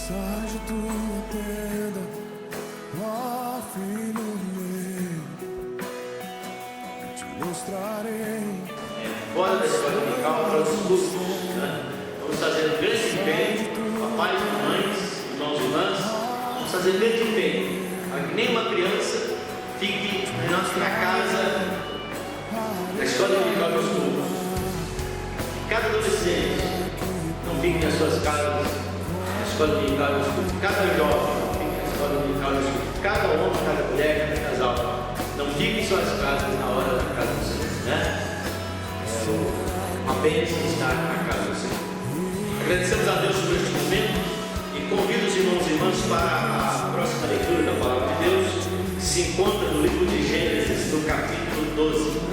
Sai de tua tenda, ó filho meu, te mostrarei. Fora da escola dominical para os cultos, né? Vamos fazer um grande empenho, papais, mamães, irmãos e irmãs, vamos fazer um grande empenho para que nenhuma criança fique na casa da escola dominical para os cultos. Cada adolescente não fique nas suas casas, na escola dominical para os cultos. Cada jovem não fique na escola dominical para os cultos. Cada homem, cada mulher, cada casal não fique em suas casas na hora da casa do Senhor, né? Uma bênção estar na casa do Senhor. Agradecemos a Deus por este momento e convido os irmãos e irmãs para a próxima leitura da Palavra de Deus, que se encontra no livro de Gênesis, no capítulo 12.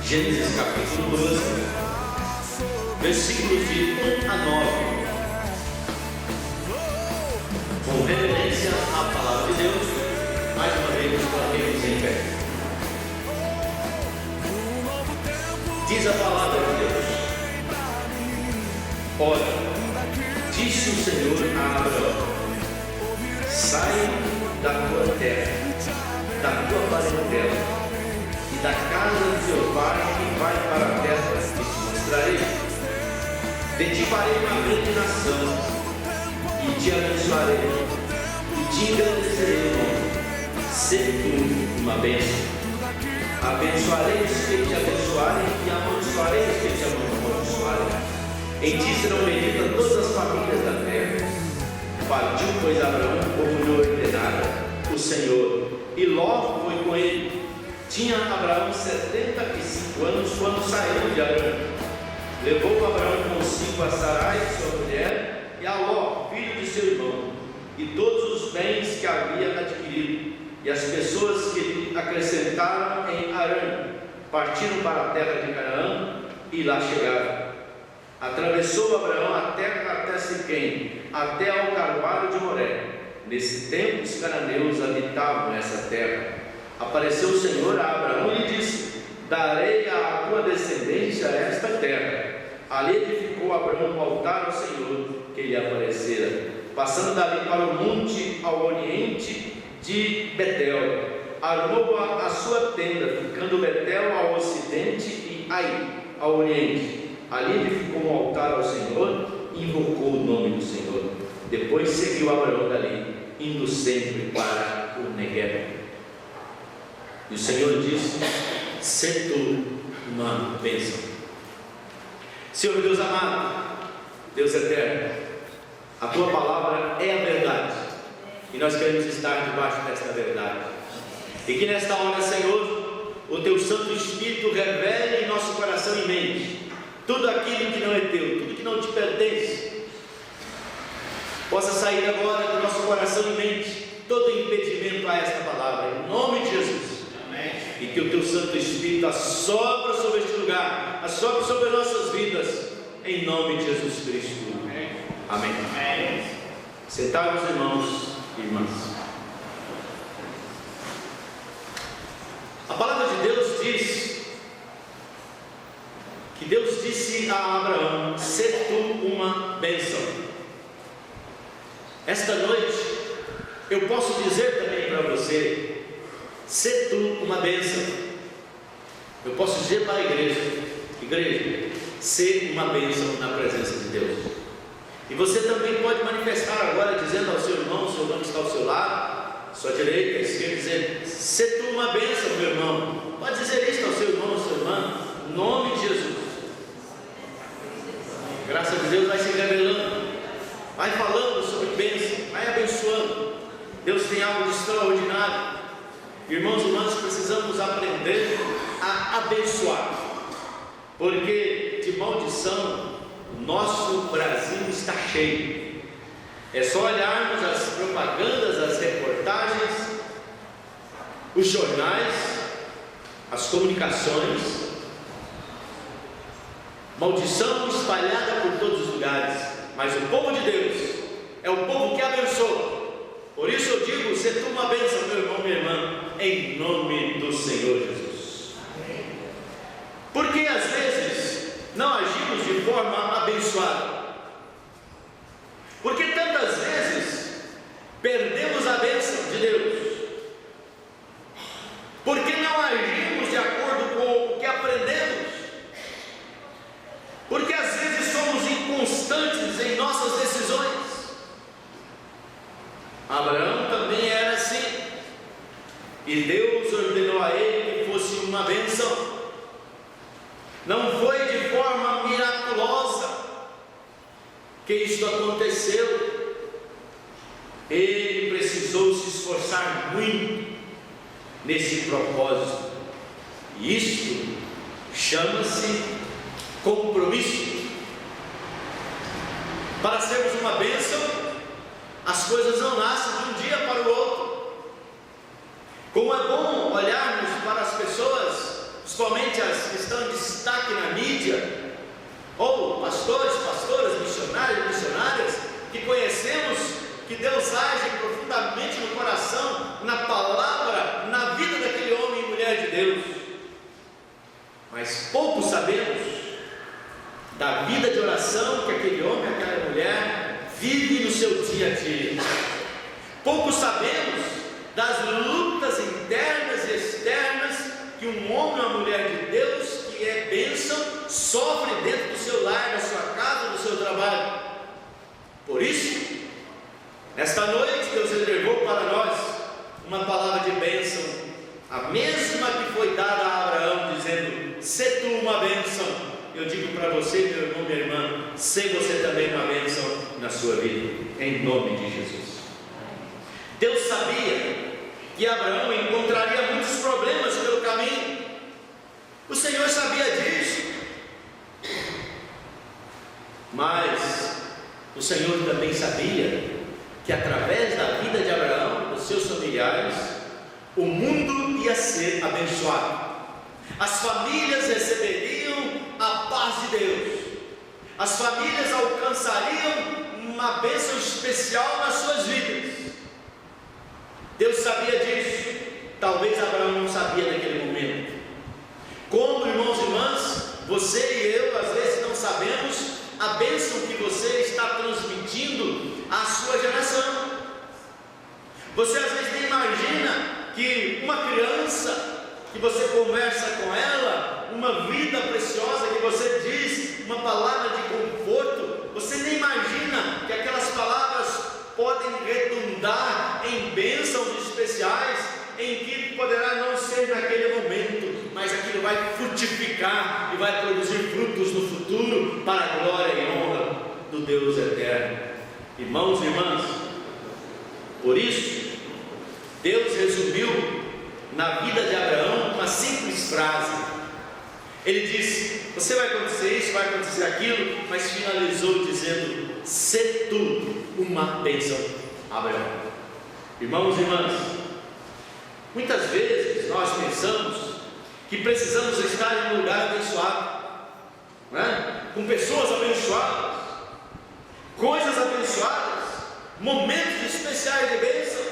Gênesis capítulo 12, versículos de 1 a 9. Com reverência à Palavra de Deus, mais uma vez nos coloquemos em pé. Diz a Palavra de Deus: Ora, disse o Senhor a Abraão: sai da tua terra, da tua parentela e da casa de teu pai e vai para a terra que te mostrarei. De ti farei uma grande nação e te abençoarei e te engrandecerei o nome. Sê tu uma bênção. Abençoarei os que te abençoarem e amaldiçoarei os que te amaldiçoarem. Em ti serão benditas todas as famílias da terra. Partiu, pois, Abraão, como lhe ordenara o Senhor, e logo foi com ele. Tinha Abraão 75 anos quando saiu de Arã. Levou Abraão consigo a Sarai, sua mulher, e a Ló, filho de seu irmão, e todos os bens que havia adquirido, e as pessoas que lhe acrescentaram em Arã. Partiram para a terra de Canaã e lá chegaram. Atravessou Abraão a terra até Siquém, até ao carvalho de Moré. Nesse tempo os cananeus habitavam essa terra. Apareceu o Senhor a Abraão e lhe disse: darei à tua descendência esta terra. Ali edificou Abraão um altar ao Senhor que lhe aparecera, passando dali para o monte ao oriente de Betel. Armou a sua tenda, ficando Betel ao ocidente e Ai ao oriente. Ali edificou um altar ao Senhor e invocou o nome do Senhor. Depois seguiu Abraão dali, indo sempre para o Negueb. E o Senhor disse: sê tu uma bênção. Senhor Deus amado, Deus eterno, a tua palavra é a verdade, e nós queremos estar debaixo desta verdade. E que nesta hora, Senhor, o teu Santo Espírito revele em nosso coração e mente tudo aquilo que não é teu, tudo que não te pertence, possa sair agora do nosso coração e mente todo impedimento a esta palavra, em nome de Jesus. Amém. E que o teu Santo Espírito assopre sobre este lugar, assopre sobre nossas vidas, em nome de Jesus Cristo. Amém. Amém. Amém. Sentados, irmãos e irmãs. A palavra de Deus diz que Deus disse a Abraão: sê tu uma bênção. Esta noite eu posso dizer também para você: sê tu uma bênção. Eu posso dizer para a igreja: igreja, sê uma bênção na presença de Deus. E você também pode manifestar agora, dizendo ao seu irmão que está ao seu lado, sua direita, esquerda, dizendo: sê tu uma bênção, meu irmão. Pode dizer isso ao seu irmão, à sua irmã, em nome de Jesus. Graças a Deus vai se revelando, vai falando sobre bênção, vai abençoando. Deus tem algo de extraordinário. Irmãos e irmãs, precisamos aprender a abençoar, porque de maldição o nosso Brasil está cheio. É só olharmos as propagandas, as reportagens, os jornais, as comunicações. Maldição espalhada por todos os lugares, mas o povo de Deus é o povo que abençoa. Por isso eu digo: sê tu uma bênção, meu irmão, minha irmã, em nome do Senhor Jesus. Porque às vezes não agimos de forma abençoada? Porque tantas vezes perdemos a bênção de Deus? Porque não agimos de acordo com o que aprendemos? Porque às vezes somos inconstantes em nossas decisões. Abraão também era assim, e Deus ordenou a ele que fosse uma bênção. Não foi de forma miraculosa que isto aconteceu. Ele precisou se esforçar muito nesse propósito, e isto chama-se compromisso. Para sermos uma bênção, as coisas não nascem de um dia para o outro. Como é bom olharmos para as pessoas, principalmente as que estão em destaque na mídia, ou pastores, pastoras, missionários, missionárias, que conhecemos que Deus age profundamente no coração, na palavra, na vida daquele homem e mulher de Deus. Mas pouco sabemos da vida de oração que aquele homem, aquela mulher vive no seu dia a dia. Pouco sabemos das lutas internas e externas que um homem ou uma mulher de Deus, que é bênção, sofre dentro do seu lar, da sua casa, do seu trabalho. Por isso, nesta noite Deus reservou para nós uma palavra de bênção, a mesma que foi dada a Abraão, dizendo: "Sê tu uma bênção". Eu digo para você, meu irmão, minha irmã, sê você também uma bênção na sua vida, em nome de Jesus. Deus sabia que Abraão encontraria muitos problemas pelo caminho. O Senhor sabia disso. Mas o Senhor também sabia que através da vida de Abraão, dos seus familiares, o mundo ia ser abençoado. As famílias receberiam a paz de Deus. As famílias alcançariam uma bênção especial nas suas vidas. Deus sabia disso. Talvez Abraão não sabia naquele momento. Como, irmãos e irmãs, você e eu às vezes não sabemos a bênção que você está transmitindo à sua geração. Você às vezes nem imagina que uma criança que você conversa com ela, uma vida preciosa que você diz, uma palavra de conforto, você nem imagina que aquelas palavras podem redundar em bênçãos especiais, em que poderá não ser naquele momento, mas aquilo vai frutificar e vai produzir frutos no futuro para a glória e honra do Deus eterno. Irmãos e irmãs, por isso Deus resumiu na vida de Abraão uma simples frase. Ele disse: você vai acontecer isso, vai acontecer aquilo, mas finalizou dizendo: sê tu uma bênção, Abraão. Irmãos e irmãs, muitas vezes nós pensamos que precisamos estar em um lugar abençoado, não é? Com pessoas abençoadas, coisas abençoadas, momentos especiais de bênção.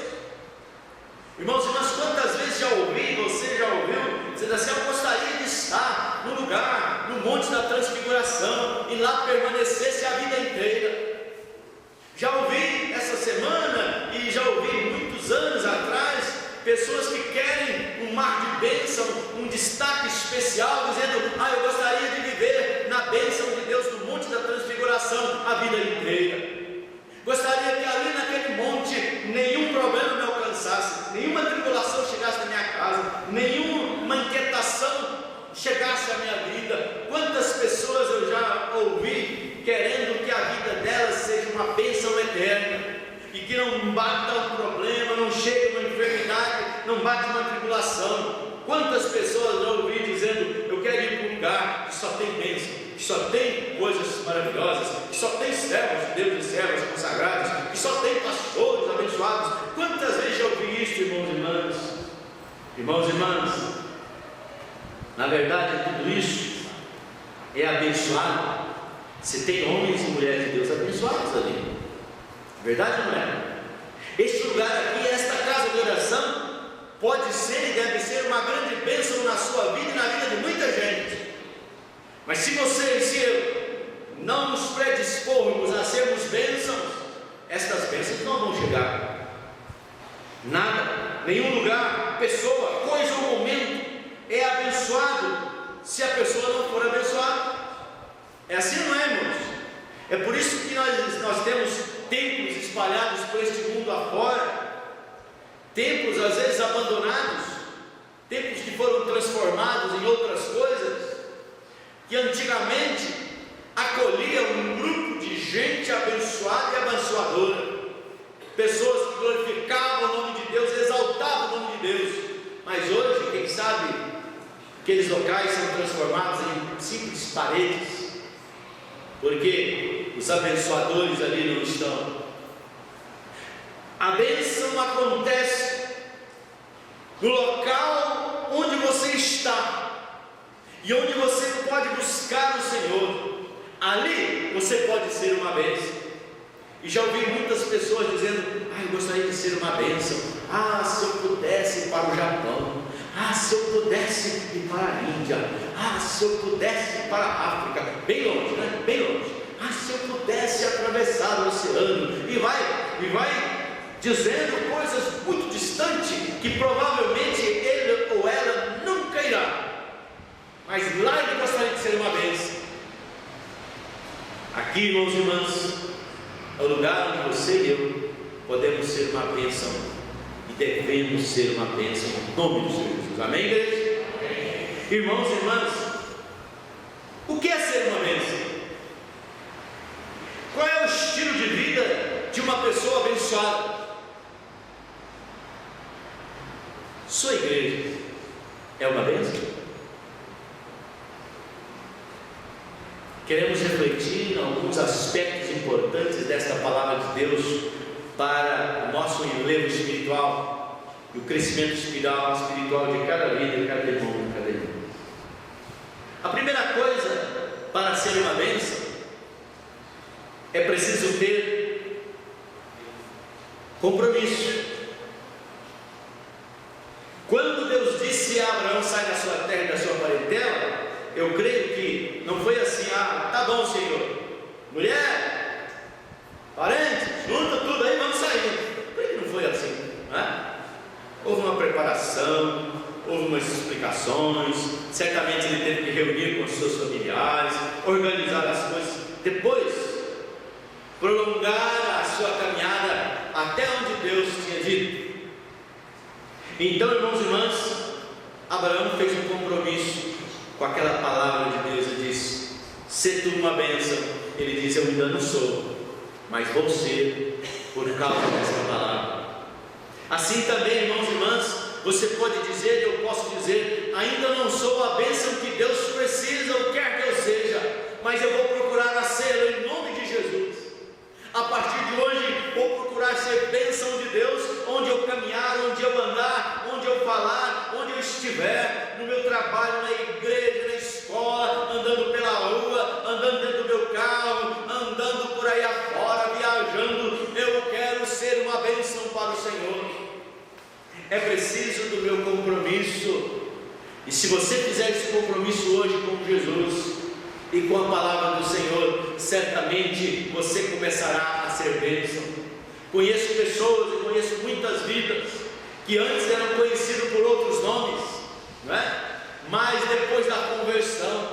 Irmãos e irmãs, quantas vezes já ouvi, você já ouviu, dizendo assim: eu gostaria de estar no lugar, no Monte da Transfiguração, e lá permanecesse a vida inteira. Já ouvi essa semana, e já ouvi muitos anos atrás, pessoas que querem um mar de bênção, um destaque especial, dizendo: eu gostaria de viver na bênção de Deus no Monte da Transfiguração a vida inteira. Gostaria que ali naquele monte nenhum problema me alcançasse, nenhuma tribulação chegasse na minha casa, nenhuma inquietação chegasse à minha vida. Quantas pessoas eu já ouvi querendo que a vida delas seja uma bênção eterna, e que não bata um problema, não chega uma enfermidade, não bate uma tribulação. Quantas pessoas eu ouvi dizendo: eu quero ir para um lugar que só tem bênção, que só tem coisas maravilhosas, que só tem servos de Deus e servas consagradas, que só tem pastores abençoados. Quantas vezes eu ouvi isso, irmãos e irmãs? Irmãos e irmãs, na verdade tudo isso é abençoado se tem homens e mulheres de Deus abençoados ali. Verdade ou não é? Este lugar aqui, esta casa de oração, pode ser e deve ser uma grande bênção na sua vida e na vida de muita gente. Mas se você e se não nos predispormos a sermos bênçãos, estas bênçãos não vão chegar. Nada, nenhum lugar, pessoa, coisa ou momento é abençoado se a pessoa não for abençoada. É assim, não é, irmãos? É por isso que nós temos templos espalhados por este mundo afora, templos às vezes abandonados, templos que foram transformados em outras coisas, que antigamente acolhiam um grupo de gente abençoada e abençoadora, pessoas que glorificavam o nome de Deus, exaltavam o nome de Deus. Mas hoje, quem sabe, aqueles locais são transformados em simples paredes, porque os abençoadores ali não estão. A bênção acontece no local onde você está e onde você pode buscar o Senhor. Ali você pode ser uma bênção. E já ouvi muitas pessoas dizendo: eu gostaria de ser uma bênção. Se eu pudesse ir para o Japão. Se eu pudesse ir para a Índia. Se eu pudesse ir para a África. Bem longe, né? Bem longe. Se eu pudesse atravessar o oceano. E vai dizendo coisas muito distantes, que provavelmente ele ou ela nunca irá. Mas lá ele gostaria de ser uma bênção. Aqui, irmãos e irmãs, é o lugar onde você e eu podemos ser uma bênção e devemos ser uma bênção em nome de Jesus. Amém, igreja? Amém. Irmãos e irmãs, o que é ser uma bênção? Qual é o estilo de vida de uma pessoa abençoada? Sua igreja é uma bênção? Queremos refletir em alguns aspectos importantes desta palavra de Deus para o nosso enlevo espiritual e o crescimento espiritual de cada vida, de cada irmão, de cada irmã. A primeira coisa para ser uma bênção é preciso ter compromisso. Quando Deus disse a Abraão: sai da sua terra e da sua parentela, eu creio que não foi assim: tá bom, Senhor, mulher, parentes, junta tudo aí, vamos sair. Eu creio que não foi assim, né? Houve uma preparação, houve umas explicações, certamente ele teve que reunir com os seus familiares, organizar as coisas, depois prolongar a sua caminhada até onde Deus tinha dito. Então, irmãos e irmãs, Abraão fez um compromisso com aquela palavra de Deus e disse: se tu uma bênção. Ele diz: eu ainda não sou, mas vou ser por causa dessa palavra. Assim também, irmãos e irmãs, você pode dizer, eu posso dizer: ainda não sou a bênção que Deus precisa ou quer que eu seja, mas eu vou procurar a ser em nome de Jesus. A partir de hoje, vou procurar ser bênção de Deus, onde eu caminhar, onde eu andar, onde eu falar, onde eu estiver, no meu trabalho, na igreja, na escola, andando pela rua, andando dentro do meu carro, andando por aí afora, viajando. Eu quero ser uma bênção para o Senhor. É preciso do meu compromisso. E se você fizer esse compromisso hoje com Jesus e com a palavra do Senhor, certamente você começará a ser bênção. Conheço pessoas e conheço muitas vidas que antes eram conhecidas por outros nomes, não é? Mas depois da conversão,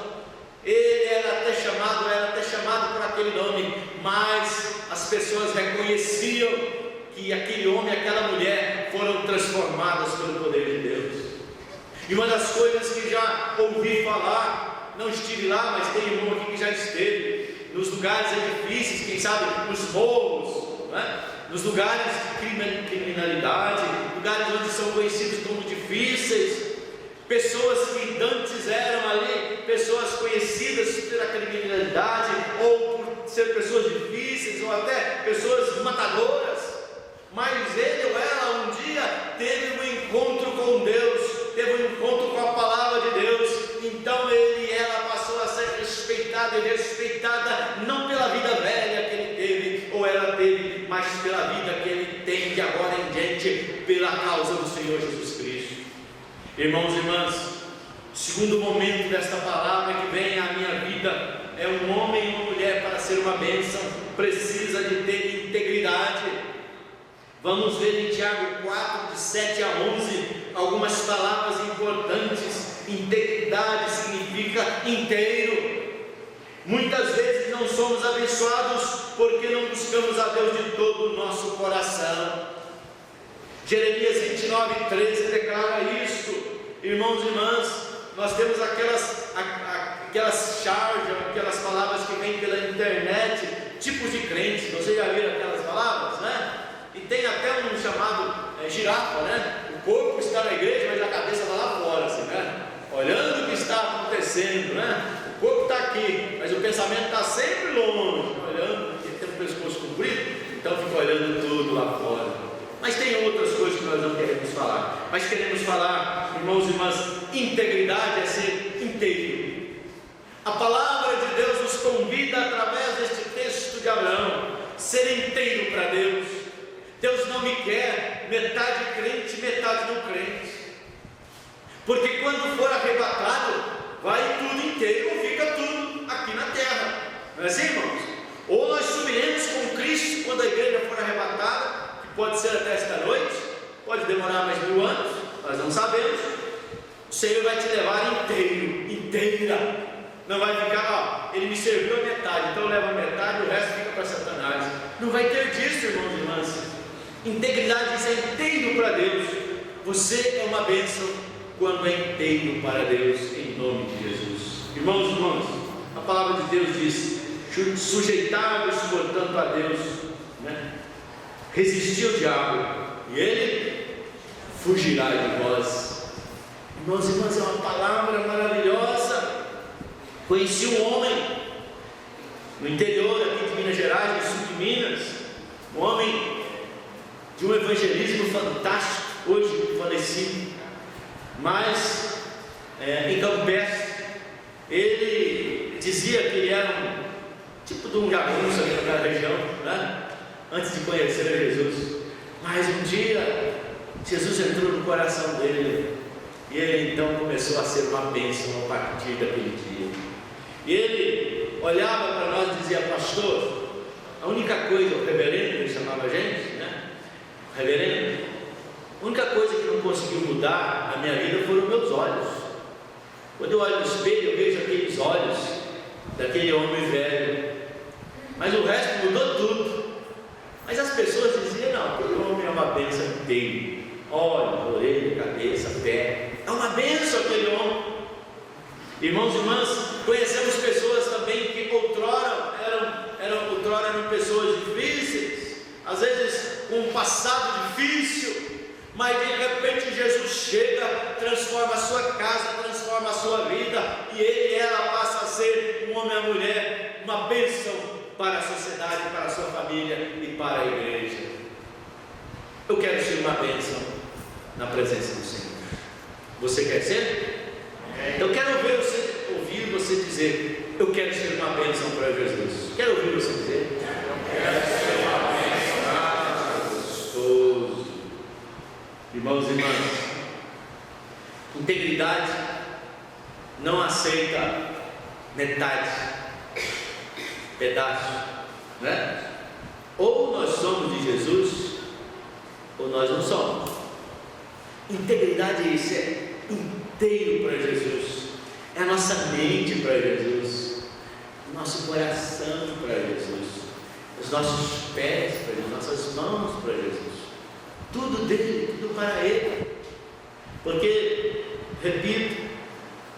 ele era até chamado por aquele nome, mas as pessoas reconheciam que aquele homem e aquela mulher foram transformadas pelo poder de Deus. E uma das coisas que já ouvi falar, não estive lá, mas tem irmão aqui que já esteve, nos lugares difíceis, quem sabe nos morros, não é? Nos lugares de criminalidade, lugares onde são conhecidos como difíceis, pessoas que antes eram ali pessoas conhecidas pela criminalidade, ou por ser pessoas difíceis, ou até pessoas matadoras, mas ele ou ela um dia teve um encontro com Deus, teve um encontro com a palavra de Deus, então ele e ela passou a ser respeitada e respeitada, não pela vida velha que ele teve, ou ela teve, mas pela vida que ele tem de agora em diante, pela causa do Senhor Jesus Cristo. Irmãos e irmãs, o segundo momento desta palavra que vem à minha vida é um homem e uma mulher para Vamos ver em Tiago 4, de 7 a 11, algumas palavras importantes. Integridade significa inteiro. Muitas vezes não somos abençoados porque não buscamos a Deus de todo o nosso coração. Jeremias 29, 13 declara isto. Irmãos e irmãs, nós temos aquelas charges, aquelas palavras que vêm pela internet, tipos de crentes. Vocês já viram aquelas palavras, né? E tem até um chamado girafa, né? O corpo está na igreja, mas a cabeça está lá fora, assim, né? Olhando o que está acontecendo, né? O corpo está aqui, mas o pensamento está sempre longe, olhando, porque tem o pescoço comprido, então fica olhando tudo lá fora. Mas tem outras coisas que nós não queremos falar. Mas queremos falar, irmãos e irmãs, integridade é ser inteiro. A palavra de Deus nos convida, através deste texto de Abraão, ser inteiro para Deus. Deus não me quer metade crente, metade não crente. Porque quando for arrebatado, vai tudo inteiro ou fica tudo aqui na terra. Não é assim, irmãos? Ou nós subiremos com Cristo quando a igreja for arrebatada, que pode ser até esta noite, pode demorar mais 1000 anos, nós não sabemos. O Senhor vai te levar inteira. Não vai ficar, ele me serviu a metade, então leva a metade e o resto fica para Satanás. Não vai ter disso, irmãos e irmãs. Integridade é inteiro para Deus. Você é uma bênção quando é inteiro para Deus, em nome de Jesus. Irmãos e irmãs, a palavra de Deus diz: sujeitai-vos, portanto, a Deus, né? Resistir ao diabo e ele fugirá de vós. Irmãos e irmãs, é uma palavra maravilhosa. Conheci um homem no interior aqui de Minas Gerais, no sul de Minas, um homem de um evangelismo fantástico, hoje falecido, mas em Campestre. Ele dizia que ele era um tipo de um jagunço aqui naquela região, né? Antes de conhecer a Jesus. Mas um dia Jesus entrou no coração dele e ele então começou a ser uma bênção a partir daquele dia. E ele olhava para nós e dizia: pastor, a única coisa, o reverendo, ele chamava a gente, né? O reverendo, a única coisa que não conseguiu mudar na minha vida foram meus olhos. Quando eu olho no espelho, eu vejo aqueles olhos daquele homem velho, mas o resto mudou tudo. Mas as pessoas diziam: não, aquele homem é uma bênção inteira, olho, orelha, cabeça, pé, é uma bênção aquele homem. Irmãos e irmãs, conhecemos pessoas também que outrora eram pessoas difíceis, às vezes com um passado difícil, mas de repente Jesus chega, transforma a sua casa, transforma a sua vida, e ele e ela passam a ser um homem e uma mulher, uma bênção para a sociedade, para a sua família e para a igreja. Eu quero ser uma bênção na presença do Senhor. Você quer ser? Eu quero ouvir você dizer: eu quero ser uma bênção para Jesus. Quero ouvir você dizer: eu quero ser uma bênção. Gostoso. Irmãos e irmãs, integridade não aceita metade, pedaço, né? Ou nós somos de Jesus, ou nós não somos. Integridade é isso, é inteiro para Jesus, é a nossa mente para Jesus, o nosso coração para Jesus, os nossos pés para Jesus, nossas mãos para Jesus, tudo dele, tudo para Ele. Porque, repito,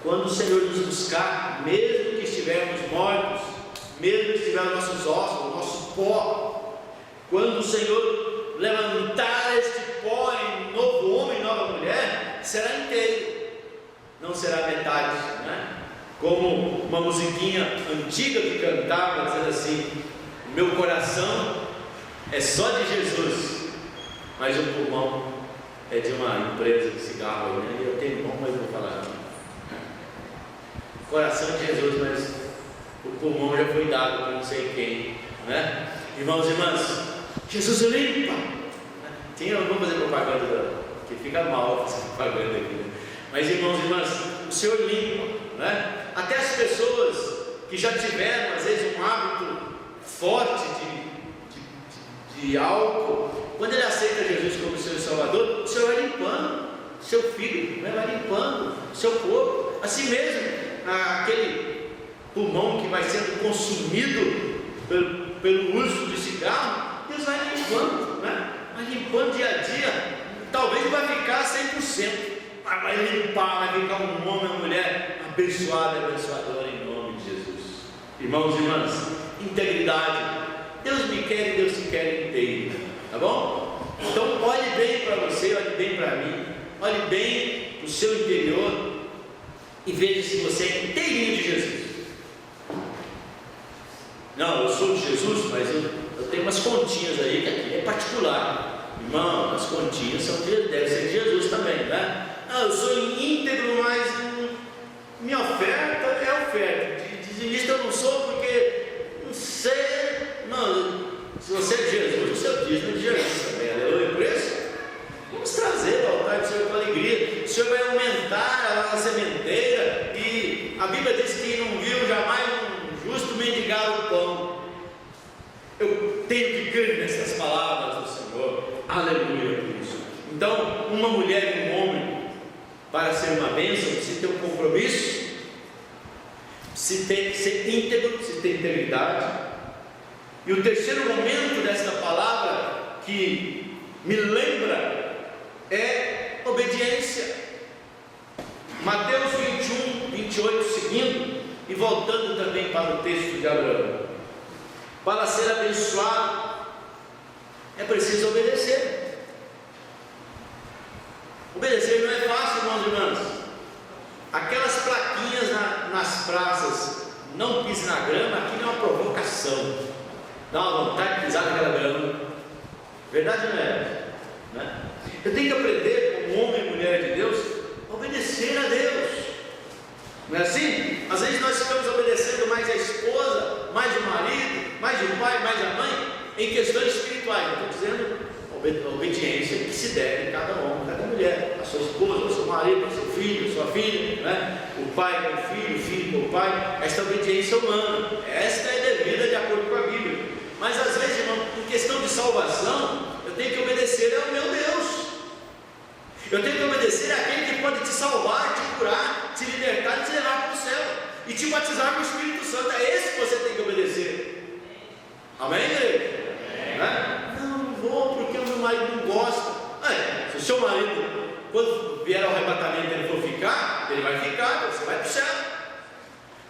quando o Senhor nos buscar, mesmo que estivermos mortos, mesmo que estivermos nossos ossos, nosso pó, quando o Senhor levantar este pó em novo homem, nova mulher, será inteiro, não será metade, né? Como uma musiquinha antiga que cantava, dizendo assim: meu coração é só de Jesus, mas o pulmão é de uma empresa de cigarro, né? Eu tenho pulmão, mas não vou falar não. Coração de Jesus, mas o pulmão já foi dado para não sei quem, né? Irmãos e irmãs, Jesus limpa. Vamos fazer propaganda, que fica mal essa propaganda aqui, né? Mas irmãos e irmãs, o Senhor limpa, né? Até as pessoas que já tiveram às vezes um hábito forte de álcool, quando ele aceita Jesus como seu Salvador, o Senhor vai limpando seu filho, vai limpando seu corpo. Assim mesmo, aquele pulmão que vai sendo consumido pelo uso de cigarro, Deus vai limpando, vai limpando dia a dia. Talvez não vai ficar 100%, mas vai limpar, vai ficar um homem, uma mulher abençoada e abençoadora em nome de Jesus. Irmãos e irmãs, integridade. Deus me quer e Deus te quer inteiro, tá bom? Então olhe bem para você, olhe bem para mim, olhe bem para o seu interior e veja se você é inteirinho de Jesus. Não, eu sou de Jesus, mas eu tenho umas continhas aí que aqui é particular. Irmão, as continhas devem ser de Jesus também, né? Eu sou íntegro, mas minha oferta é oferta. Dizimista eu não sou porque não sei. Não, se você é de Jesus, o seu dízimo é de Jesus também. Aleluia, por isso? Vamos trazer ao altar do Senhor com alegria. O Senhor vai aumentar a sementeira. E a Bíblia diz que não viu jamais um justo mendigar o pão. Eu tenho que crer nessas palavras do Senhor. Aleluia, por isso. Então, uma mulher e um homem, para ser uma bênção, precisa ter um compromisso, precisa ser íntegro, precisa ter integridade. E o terceiro momento desta palavra que me lembra é obediência. Mateus 21, 28 seguindo, e voltando também para o texto de Abraão. Para ser abençoado é preciso obedecer. Obedecer não é fácil, irmãos e irmãs. Aquelas plaquinhas nas praças, não pise na grama, aqui não é uma provocação. Dá uma vontade de pisar naquela grama. Verdade não é? Né? Eu tenho que aprender, como homem e mulher de Deus, a obedecer a Deus. Não é assim? Às vezes nós ficamos obedecendo mais a esposa, mais o marido, mais o pai, mais a mãe, em questões espirituais. Eu estou dizendo a obediência que se deve a cada homem, a cada mulher, a sua esposa, ao seu marido, ao seu filho, à sua filha, né? O pai com o filho, o filho com o pai. Esta obediência humana, esta é devida de acordo com a Bíblia. Mas às vezes, irmão, em questão de salvação, eu tenho que obedecer ao meu Deus. Eu tenho que obedecer àquele que pode te salvar, te curar, te libertar e te levar para o céu e te batizar com o Espírito Santo. É esse que você tem que obedecer. Amém, igreja? Né? Não vou porque o meu marido não gosta. Se o seu marido, quando vier ao arrebatamento, ele for ficar, ele vai ficar, você vai para o céu.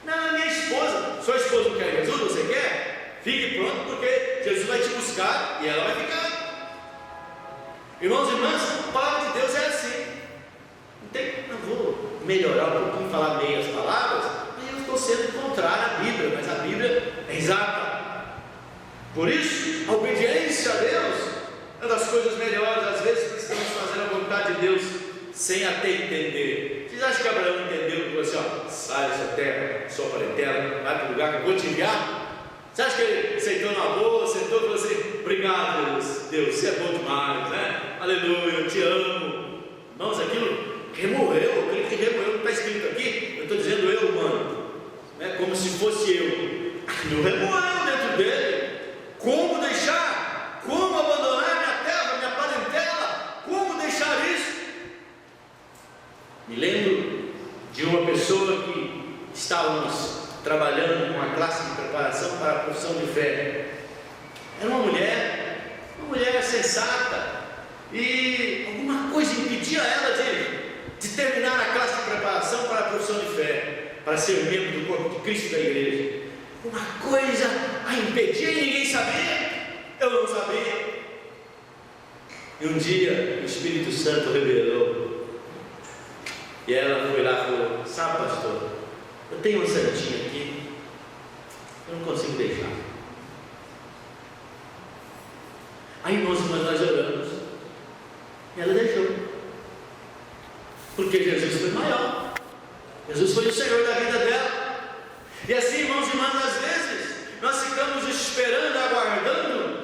Não, minha esposa, sua esposa não quer Jesus, você quer? Fique pronto, porque Jesus vai te buscar e ela vai ficar. Irmãos e irmãs, a palavra de Deus é assim. Não vou melhorar um pouquinho, falar meias palavras, mas eu estou sendo contrário à Bíblia, mas a Bíblia é exata. Por isso, a obediência a Deus é uma das coisas melhores. Às vezes precisamos fazer a vontade de Deus sem até entender. Vocês acham que Abraão entendeu que falou assim, sai dessa terra, sua parentela, vai para o lugar que eu vou te enviar? Você acha que ele aceitou na boa, aceitou e falou assim, obrigado Deus, você é bom demais, né? Aleluia, eu te amo. Irmãos, aquilo remoeu, aquele que remoeu, não está escrito aqui, eu estou dizendo eu, humano, né? Como se fosse eu. Aquilo remoeu dentro dele. Como deixar? Como abandonar minha terra, minha parentela? Como deixar isso? Me lembro de uma pessoa que estávamos trabalhando com uma classe de preparação para a profissão de fé. Era uma mulher sensata, e alguma coisa impedia ela de terminar a classe de preparação para a profissão de fé, para ser membro do corpo de Cristo da igreja. Uma coisa a impedia e ninguém sabia. Eu não sabia. E um dia o Espírito Santo revelou, e ela foi lá e falou, sabe, pastor, eu tenho uma santinha aqui, eu não consigo deixar. Aí irmãos, nós oramos, e ela deixou, porque Jesus foi maior, Jesus foi o Senhor da vida dela. E assim, irmãos e irmãs, às vezes nós ficamos esperando, aguardando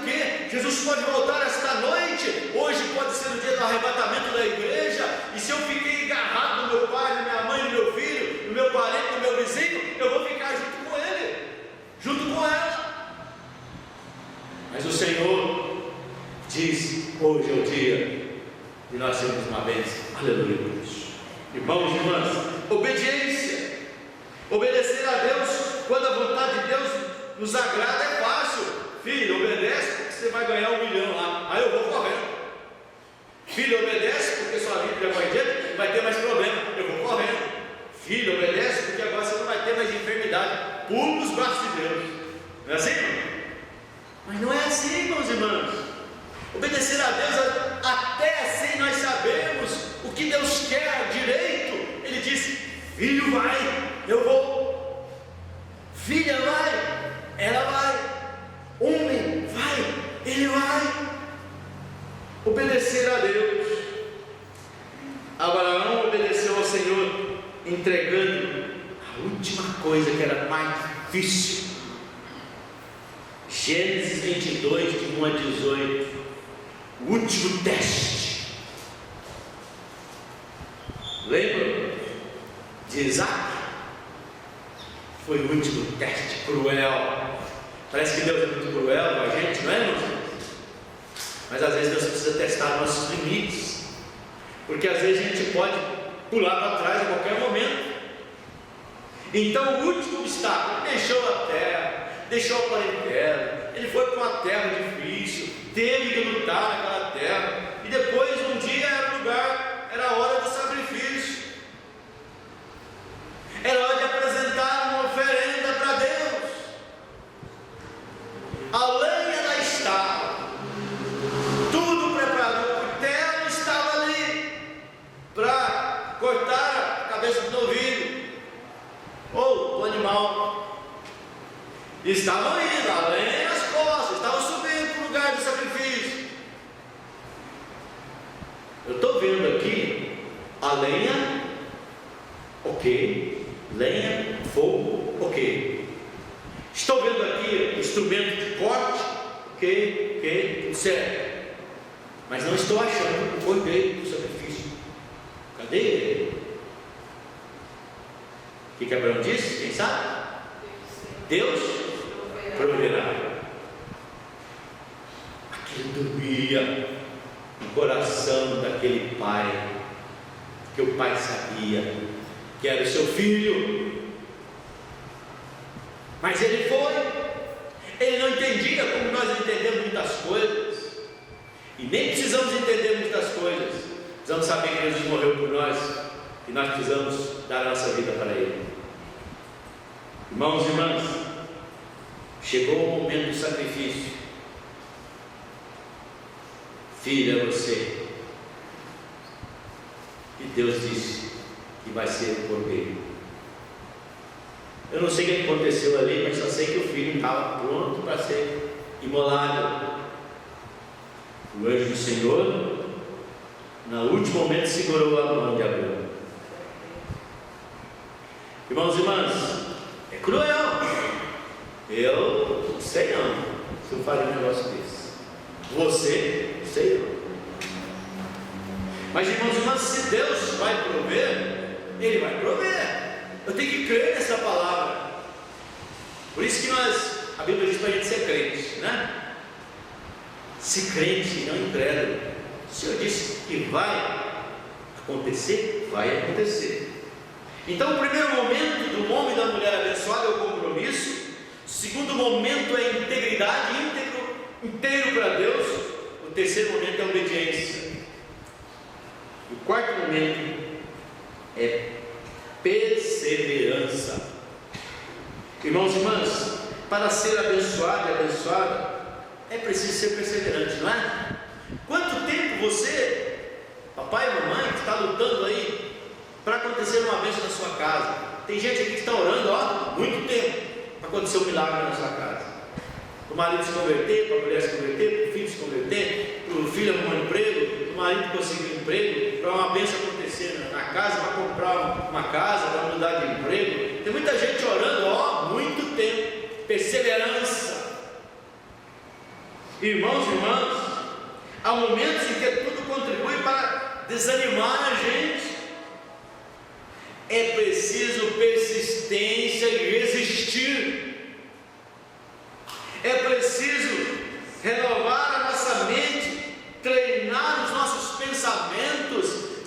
o quê? Jesus pode voltar esta noite, hoje pode ser o dia do arrebatamento da igreja, e se eu fiquei agarrado no meu pai, na minha mãe, no meu filho, no meu parente, no meu vizinho, eu vou ficar junto com ele, junto com ela. Mas o Senhor bênção. Aleluia por isso. Irmãos e irmãs, obediência. Obedecer a Deus quando a vontade de Deus nos agrada é fácil. Filho, obedece porque você vai ganhar 1 milhão lá. Aí eu vou correndo. Filho, obedece porque sua vida vai ter, vai ter mais problema. Eu vou correndo. Filho, obedece porque agora você não vai ter mais enfermidade. Pula nos braços de Deus. Não é assim, irmão? Mas não é assim, irmãos e irmãs. Obedecer a Deus, até assim nós sabemos o que Deus quer direito. Ele disse: filho, vai, eu vou. Filha, vai, ela vai. Homem, vai, ele vai. Obedecer a Deus. Abraão obedeceu ao Senhor, entregando a última coisa que era mais difícil. Gênesis 22, de 1 a 18, o último teste. Lembra de Isaac? Foi o último teste cruel. Parece que Deus é muito cruel com a gente, não é, irmãos? Mas às vezes Deus precisa testar nossos limites, porque às vezes a gente pode pular para trás a qualquer momento. Então o último obstáculo, ele deixou a terra, deixou a parentela, ele foi para uma terra difícil, teve que lutar naquela terra, e depois um dia era o lugar, era a hora do sacrifício, era hora de apresentar uma oferenda para Deus. A lenha lá estava, tudo preparado, o terno estava ali para cortar a cabeça do novilho ou do animal. Estavam indo, a lenha nas costas, estavam subindo para o lugar do sacrifício. Eu estou vendo aqui a lenha, ok, lenha, fogo, ok. Estou vendo aqui instrumento de corte, ok, tudo certo. Mas não estou achando o cordeiro do sacrifício. Cadê ele? O que Abraão disse? Quem sabe? Deus proverá. Aquilo dormia no coração daquele pai, que o pai sabia que era o seu filho. Mas ele foi. Ele não entendia como nós entendemos muitas coisas, e nem precisamos entender muitas coisas. Precisamos saber que Jesus morreu por nós, e nós precisamos dar a nossa vida para Ele. Irmãos e irmãs, chegou o momento do sacrifício. Filha, você, e Deus disse que vai ser o cordeiro. Eu não sei o que aconteceu ali, mas só sei que o filho estava pronto para ser imolado. O anjo do Senhor, no último momento, segurou a mão de Abraão. Irmãos e irmãs, é cruel. Eu não sei não se eu faria um negócio desse. Você, não sei não. Mas, irmãos e irmãs, se Deus vai prover, Ele vai prover. Eu tenho que crer nessa palavra. Por isso que a Bíblia diz para a gente ser crente, né? Ser crente, não incrédulo. O Senhor disse que vai acontecer, vai acontecer. Então o primeiro momento do homem e da mulher abençoada é o compromisso. O segundo momento é a integridade, inteiro para Deus. O terceiro momento é a obediência. O quarto momento é perseverança. Irmãos e irmãs, para ser abençoado e abençoada, é preciso ser perseverante, não é? Quanto tempo você, papai e mamãe, que está lutando aí para acontecer uma bênção na sua casa? Tem gente aqui que está orando, muito tempo para acontecer um milagre na sua casa. Para o marido se converter, para a mulher se converter, para o filho se converter, para o filho arrumar um emprego, para o marido conseguir um emprego, para uma bênção acontecer na casa, para comprar uma casa, para mudar de emprego. Tem muita gente orando, muito tempo. Perseverança. Irmãos e irmãs, há momentos em que tudo contribui para desanimar a gente. É preciso persistência e resistir. É preciso renovar a nossa mente, treinar os nossos pensamentos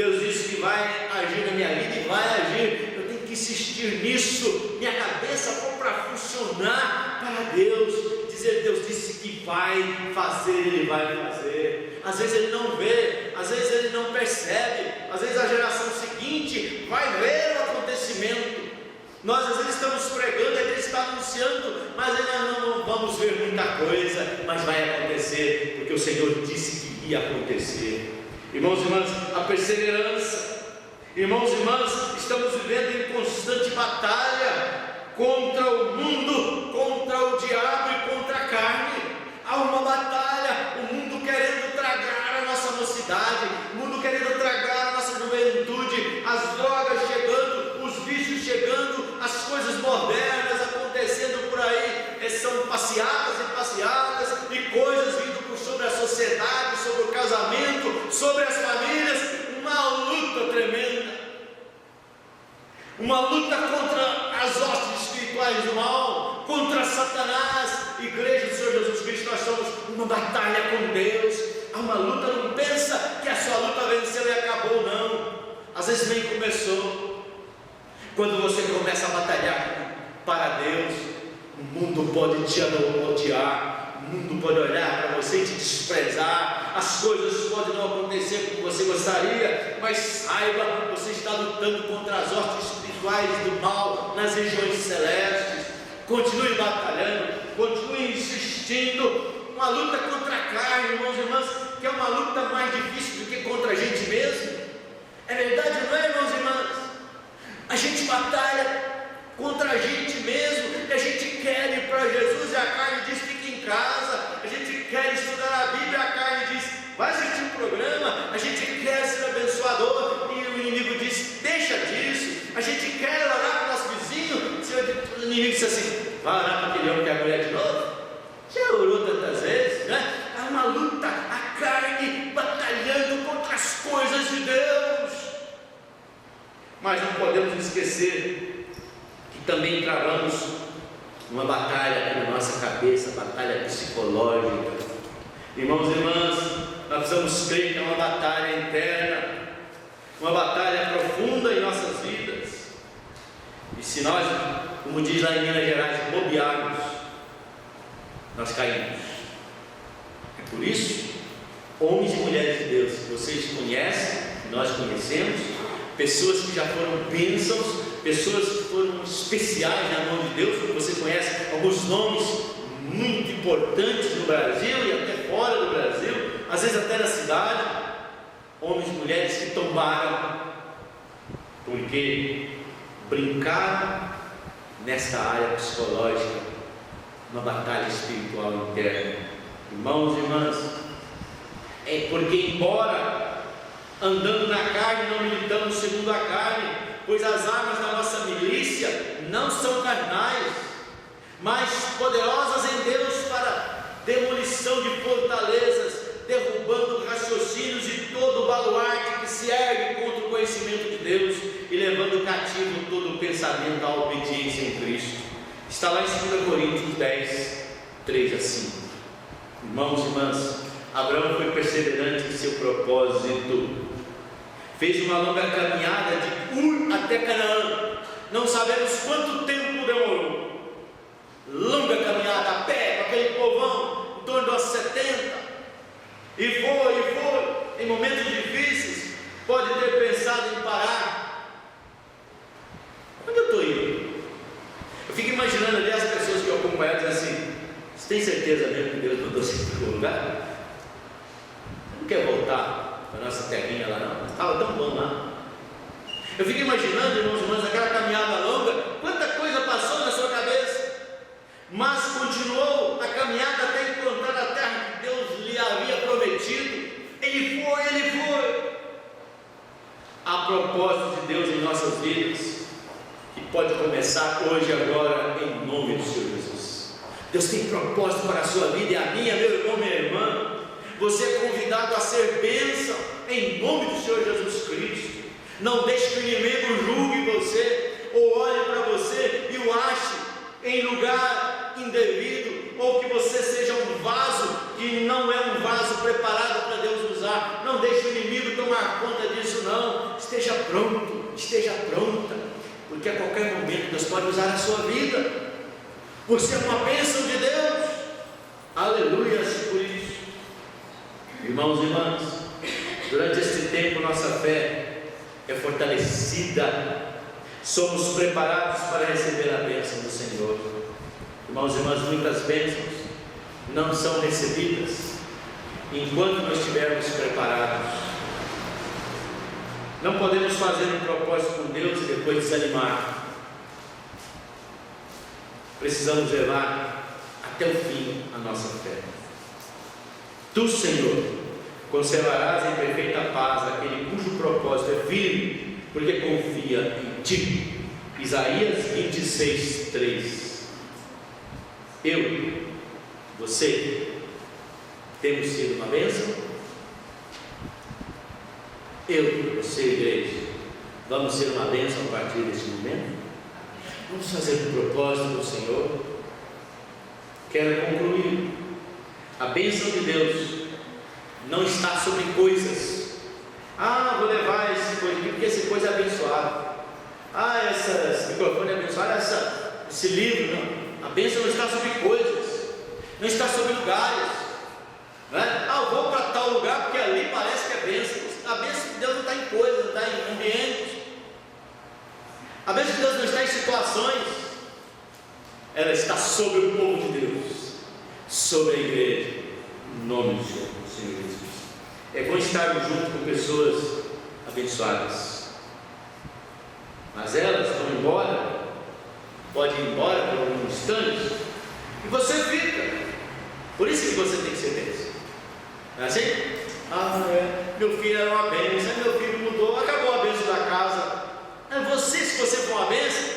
Deus disse que vai agir na minha vida e vai agir. Eu tenho que insistir nisso. Minha cabeça para funcionar para Deus. Dizer, Deus disse que vai fazer, Ele vai fazer. Às vezes Ele não vê, às vezes Ele não percebe, às vezes a geração seguinte vai ver o acontecimento. Nós às vezes estamos pregando, a igreja está anunciando, mas ainda não vamos ver muita coisa, mas vai acontecer, porque o Senhor disse que ia acontecer. Irmãos e irmãs, a perseverança. Irmãos e irmãs, estamos vivendo em constante batalha contra o mundo, contra o diabo e contra a carne. Há uma batalha, o mundo querendo tragar a nossa mocidade, o mundo querendo tragar a nossa juventude, as drogas chegando, os vícios chegando, as coisas modernas acontecendo por aí, são passeadas e passeadas, e coisas vindo por sobre a sociedade, sobre o casamento, sobre as famílias, uma luta tremenda, uma luta contra as hostes espirituais do mal, contra Satanás. Igreja do Senhor Jesus Cristo, nós somos uma batalha com Deus. Há uma luta, não pensa que a sua luta venceu e acabou, não. Às vezes nem começou. Quando você começa a batalhar para Deus, o mundo pode te odiar, o mundo pode olhar para você e te desprezar, as coisas podem não acontecer como você gostaria, mas saiba, você está lutando contra as hostes espirituais do mal nas regiões celestes. Continue batalhando, continue insistindo. Uma luta contra a carne, irmãos e irmãs, que é uma luta mais difícil do que contra a gente mesmo. É verdade, não é, irmãos e irmãs? A gente batalha contra a gente mesmo, e a gente quer ir para Jesus e a carne diz fica em casa. A gente quer estudar a Bíblia e a carne diz vai assistir um programa. A gente quer ser abençoador e o inimigo diz deixa disso. A gente quer orar para o nosso vizinho, o inimigo diz assim, vai orar para aquele homem que é a mulher de novo. Já orou tantas vezes, né? Há uma luta, a carne batalhando contra as coisas de Deus. Mas não podemos esquecer que também travamos uma batalha na nossa cabeça, batalha psicológica. Irmãos e irmãs, nós precisamos crer que é uma batalha interna, uma batalha profunda em nossas vidas. E se nós, como diz lá em Minas Gerais, bobearmos, nós caímos. É por isso, homens e mulheres de Deus, vocês conhecem, nós conhecemos, pessoas que já foram bênçãos, pessoas que foram especiais na mão de Deus. Você conhece alguns nomes muito importantes no Brasil e até fora do Brasil, às vezes até na cidade, homens e mulheres que tombaram, porque brincaram nessa área psicológica, uma batalha espiritual interna. Irmãos e irmãs, é porque embora andando na carne, não militamos segundo a carne, pois as armas da nossa milícia não são carnais, mas poderosas em Deus para demolição de fortalezas, derrubando raciocínios e todo o baluarte que se ergue contra o conhecimento de Deus e levando cativo todo o pensamento à obediência em Cristo. Está lá em 2 Coríntios 10, 3 a 5. Irmãos e irmãs, Abraão foi perseverante em seu propósito, fez uma longa caminhada de Ur até Canaã, não sabemos quanto tempo demorou, longa caminhada a pé, com aquele povão, em torno dos 70, e foi, em momentos difíceis, pode ter pensado em parar. Onde eu estou indo? Eu fico imaginando ali as pessoas que eu acompanho dizendo assim, você tem certeza mesmo que Deus mandou você para o lugar? Não quer voltar para a nossa terrinha lá não? Estava tão bom lá. Eu fico imaginando, irmãos e irmãs, aquela caminhada longa, quanta coisa passou na sua cabeça, mas continuou a caminhada até encontrar a terra que Deus lhe havia prometido. Ele foi. Há propósito de Deus em nossas vidas, que pode começar hoje, agora, em nome do Senhor Jesus. Deus tem propósito para a sua vida e a minha, meu irmão, minha irmã. Você é convidado a ser bênção em nome do Senhor Jesus Cristo. Não deixe que o inimigo julgue você, ou olhe para você e o ache em lugar indevido, ou que você seja um vaso que não é um vaso preparado para Deus usar. Não deixe o inimigo tomar conta disso não. pronto, esteja pronta, porque a qualquer momento Deus pode usar a sua vida. Você é uma bênção de Deus. Aleluia por isso. Irmãos e irmãs, durante este tempo nossa fé é fortalecida, somos preparados para receber a bênção do Senhor. Irmãos e irmãs, muitas bênçãos não são recebidas enquanto nós estivermos preparados. Não podemos fazer um propósito com Deus e depois desanimar. Precisamos levar até o fim a nossa fé. Tu, Senhor, conservarás em perfeita paz aquele cujo propósito é firme, porque confia em Ti. Isaías 26, 3. Eu, você, temos sido uma bênção? Eu, você, igreja, vamos ser uma bênção a partir deste momento? Vamos fazer um propósito do Senhor. Quero concluir. A bênção de Deus não está sobre coisas. Vou levar esse coisa aqui porque esse coisa é abençoado. Esse microfone é abençoado. Esse livro, não. A bênção não está sobre coisas, não está sobre lugares, não é? Eu vou para tal lugar porque ali parece que é bênção. A bênção de Deus não está em coisas, não está em ambientes. A bênção de Deus não está em situações. Ela está sobre o povo de Deus, sobre a igreja, em nome do Senhor Jesus. É bom estarmos junto com pessoas abençoadas, mas elas vão embora, pode ir embora por alguns instantes, e você fica. Por isso que você tem que ser bênção. Não é assim? Meu filho era uma bênção, meu filho mudou, acabou a bênção da casa. Se você for uma bênção,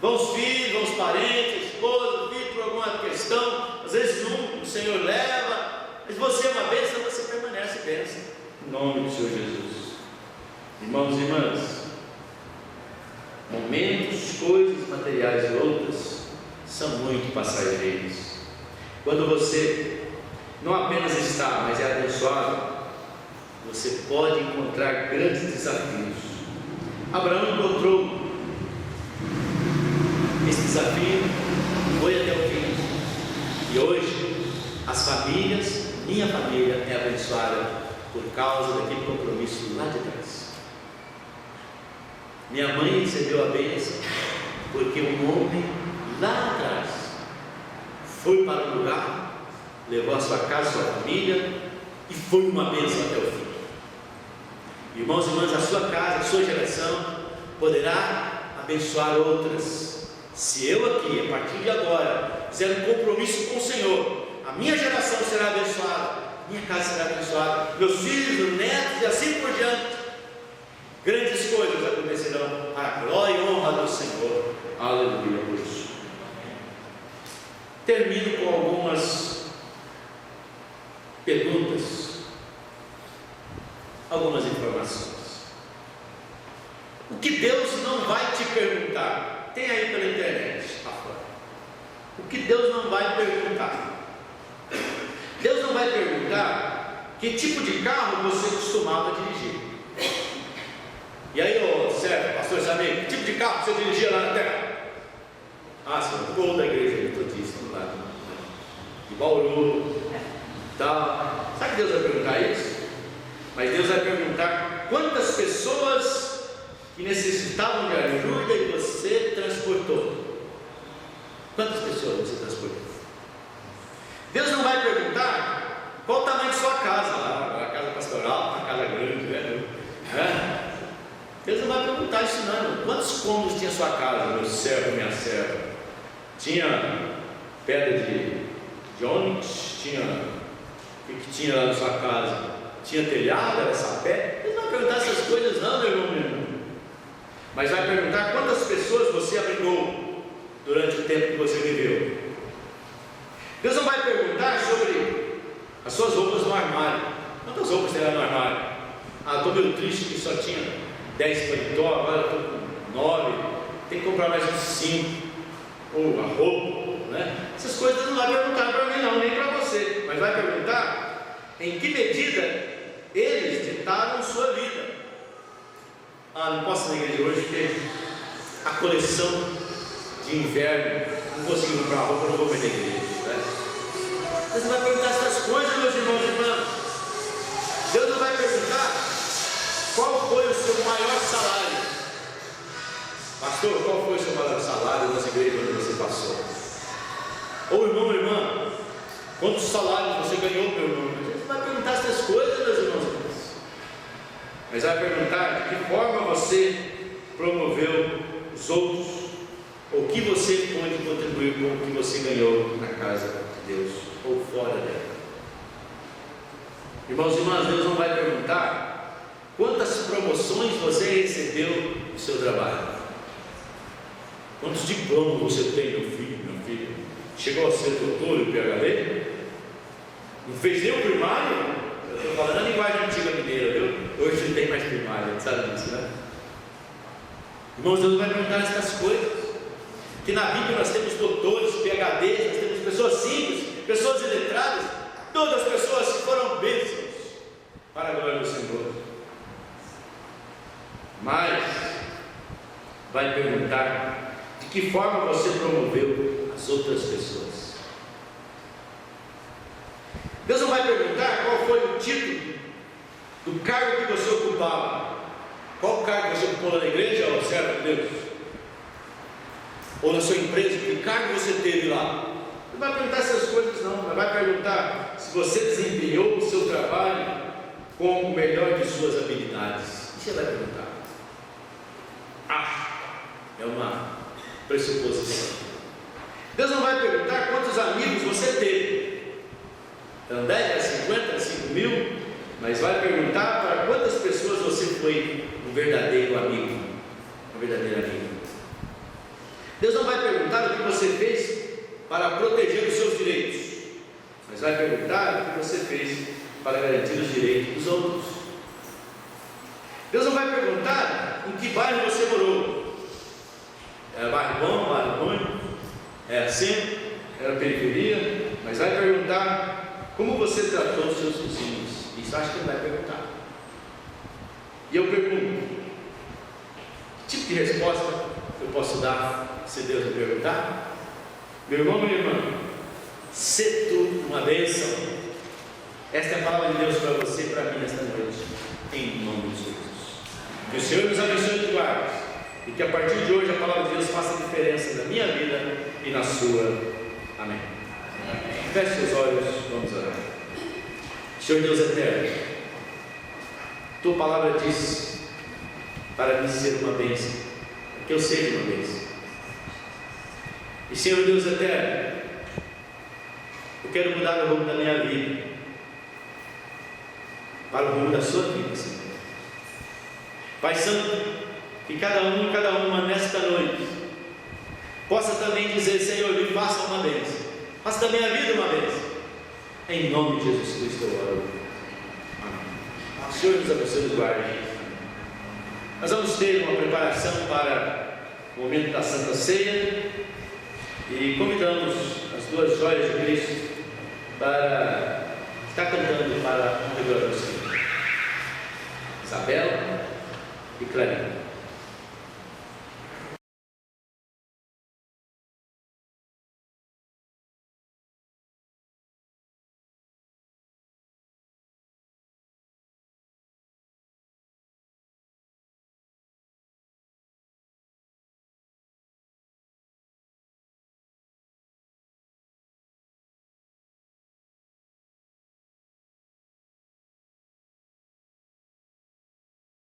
vão os filhos, vão os parentes, esposa, filho, por alguma questão, às vezes o Senhor leva, mas você é uma bênção, você permanece bênção, em nome do Senhor Jesus. Irmãos e irmãs, momentos, coisas materiais e outras são muito passageiros. Quando você não apenas está, mas é abençoado, você pode encontrar grandes desafios. Abraão encontrou esse desafio, foi até o fim, e hoje as famílias, minha família é abençoada por causa daquele compromisso lá de trás. Minha mãe recebeu a bênção porque um homem lá atrás foi para o lugar, levou a sua casa, a sua família, e foi uma bênção até o fim. Irmãos e irmãs, a sua casa, a sua geração poderá abençoar outras. Se eu aqui, a partir de agora, fizer um compromisso com o Senhor, a minha geração será abençoada, minha casa será abençoada, meus filhos, netos e assim por diante. Grandes coisas acontecerão para a glória e honra do Senhor. Aleluia por isso. Termino com algumas perguntas, algumas informações. O que Deus não vai te perguntar? Tem aí pela internet afora. O que Deus não vai perguntar? Deus não vai perguntar que tipo de carro você costumava dirigir. E aí, Sérgio, pastor Samir, que tipo de carro você dirigia lá na terra? Senhor, o gol da igreja metodista do lado de Bauru, tal. Sabe que Deus vai perguntar isso? Mas Deus vai perguntar quantas pessoas que necessitavam de ajuda e você transportou. Quantas pessoas você transportou? Deus não vai perguntar qual o tamanho de sua casa, lá, a casa pastoral, a casa grande, né? Deus não vai perguntar isso não. Quantos cômodos tinha sua casa, meu servo, minha serva? Tinha pedra de ônix? Tinha, o que tinha lá na sua casa? Tinha telhado, era sapé? Deus não vai perguntar essas coisas não, meu irmão, meu irmão. Mas vai perguntar quantas pessoas você abrigou durante o tempo que você viveu. Deus não vai perguntar sobre as suas roupas no armário. Quantas roupas tem lá no armário? Estou meio triste que só tinha 10 paletó, agora estou com 9. Tem que comprar mais uns 5. Ou a roupa, né? Essas coisas não vai perguntar para mim não, nem para você. Mas vai perguntar em que medida eles ditaram sua vida. Não posso na igreja hoje porque a coleção de inverno, não consegui comprar roupa, não vou mais na igreja, né? Mas você vai perguntar essas coisas, meus irmãos e irmãs. Deus não vai perguntar qual foi o seu maior salário. Pastor, qual foi o seu maior salário nas igrejas onde você passou? Ou irmão, irmã, quantos salários você ganhou, meu irmão? Deus não vai perguntar essas coisas, meus irmãos e irmãs. Mas vai perguntar de que forma você promoveu os outros, ou o que você pôde contribuir com o que você ganhou na casa de Deus, ou fora dela. Irmãos e irmãs, Deus não vai perguntar quantas promoções você recebeu no seu trabalho, quantos diplomas você tem, meu filho, minha filha. Chegou a ser doutor e PhD? Não fez nem o primário? Eu estou falando a linguagem antiga mineira, viu? Hoje não tem mais primária, sabe disso, né? Irmãos, Deus vai perguntar essas coisas. Que na Bíblia nós temos doutores, PhDs, nós temos pessoas simples, pessoas iletradas, todas as pessoas que foram bênçãos para a glória do Senhor. Mas vai perguntar de que forma você promoveu as outras pessoas. Deus não vai perguntar qual foi o título do cargo que você ocupava. Qual cargo você ocupou na igreja, ó servo de Deus? Ou na sua empresa, que cargo você teve lá? Não vai perguntar essas coisas não, mas vai perguntar se você desempenhou o seu trabalho com o melhor de suas habilidades. Isso você vai perguntar. É uma pressuposição. Deus não vai perguntar quantos amigos você teve. Então 10 a 50, 5 mil, mas vai perguntar para quantas pessoas você foi um verdadeiro amigo, uma verdadeira amiga. Deus não vai perguntar o que você fez para proteger os seus direitos, mas vai perguntar o que você fez para garantir os direitos dos outros. Deus não vai perguntar em que bairro você morou. Era bairro bom, bairro ruim, era centro, era periferia, mas vai perguntar como você tratou os seus vizinhos. Isso acho que ele vai perguntar. E eu pergunto, que tipo de resposta eu posso dar se Deus me perguntar? Meu irmão, minha irmã, se tu uma bênção. Esta é a palavra de Deus para você e para mim nesta noite, em nome de Jesus. Que o Senhor nos abençoe e guarde, e que a partir de hoje a palavra de Deus faça diferença na minha vida e na sua. Amém. Feche seus olhos, vamos orar. Senhor Deus eterno, tua palavra diz para mim ser uma bênção, que eu seja uma bênção. E Senhor Deus eterno, eu quero mudar o rumo da minha vida para o rumo da sua vida, Senhor. Pai Santo, que cada um e cada uma nesta noite possa também dizer: Senhor, me faça uma bênção, faça da minha vida uma bênção. Em nome de Jesus Cristo eu oro. Amém. O Senhor nos abençoe e nos guarde. Nós vamos ter uma preparação para o momento da Santa Ceia e convidamos as duas joias de Cristo para estar cantando para o Senhor, Isabela e Clarinha.